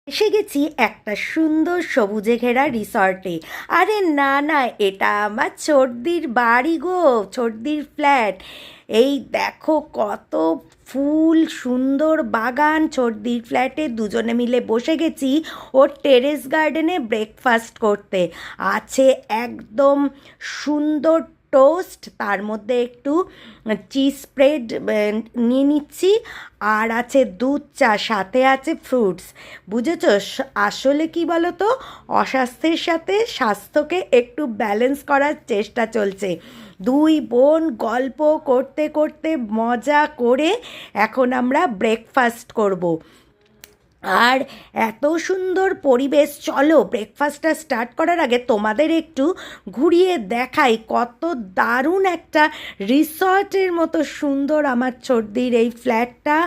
এসে গেছি একটা সুন্দর সবুজে ঘেরা রিসর্টে। আরে না না, এটা আমার ছোটদির বাড়ি গো, ছোটদির ফ্ল্যাট। এই দেখো কত ফুল, সুন্দর বাগান। ছোটদির ফ্ল্যাটে দুজনে মিলে বসে গেছি ওর টেরেস গার্ডেনে ব্রেকফাস্ট করতে। আছে একদম সুন্দর টোস্ট, তার মধ্যে একটু চিজ স্প্রেড নিয়ে নিচ্ছি, আর আছে দুধ চা, সাথে আছে ফ্রুটস। বুঝেছো? আসলে কি বলো তো, অস্বাস্থ্যের সাথে স্বাস্থ্যকে একটু ব্যালেন্স করার চেষ্টা চলছে। দুই বোন গল্প করতে করতে মজা করে এখন আমরা ব্রেকফাস্ট করব। আর এত সুন্দর পরিবেশ। চলো ব্রেকফাস্টটা স্টার্ট করার আগে তোমাদের একটু ঘুরিয়ে দেখাই কত দারুণ একটা রিসর্টের মতো সুন্দর আমার ছোটদির এই ফ্ল্যাটটা,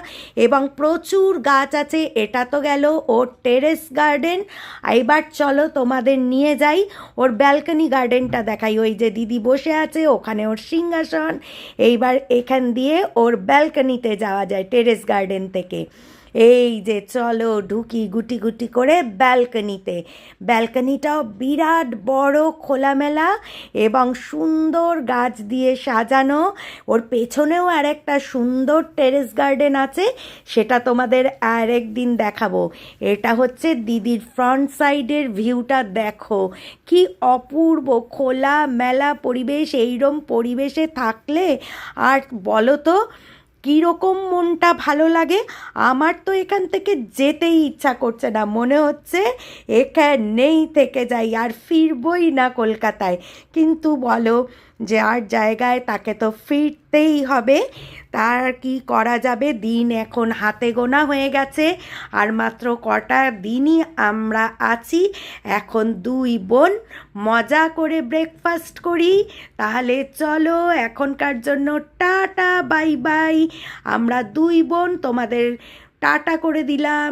এবং প্রচুর গাছ আছে। এটা তো গেল ওর টেরেস গার্ডেন। এবার চলো তোমাদের নিয়ে যাই ওর ব্যালকনি গার্ডেনটা দেখাই। ওই যে দিদি বসে আছে, ওখানে ওর সিংহাসন। এইবার এখান দিয়ে ওর ব্যালকনিতে যাওয়া যায় টেরেস গার্ডেন থেকে। এই যে চলো ঢুকি গুটি গুটি করে ব্যালকনিতে। ব্যালকনিটাও বিরাট বড়, খোলামেলা এবং সুন্দর গাছ দিয়ে সাজানো। ওর পেছনেও আর একটা সুন্দর টেরেস গার্ডেন আছে, সেটা তোমাদের আরেক দিন দেখাবো। এটা হচ্ছে দিদির ফ্রন্ট সাইডের ভিউটা, দেখো কি অপূর্ব খোলা মেলা পরিবেশ। এইরম পরিবেশে থাকলে আর বলো তো কীরকম মনটা ভালো লাগে। আমার তো এখান থেকে যেতেই ইচ্ছা করছে না, মনে হচ্ছে এখানেই থেকে যাই আর ফিরবই না কলকাতায়। কিন্তু বলো, যার জায়গায় তাকে তো ফিরতেই হবে। তার কি করা যাবে, দিন এখন হাতে গোনা হয়ে গেছে। আর মাত্র কটা দিনই আমরা আছি। এখন দুই বোন মজা করে ব্রেকফাস্ট করি। তাহলে চলো এখনকার জন্য টাটা বাই বাই। আমরা দুই বোন তোমাদের টাটা করে দিলাম।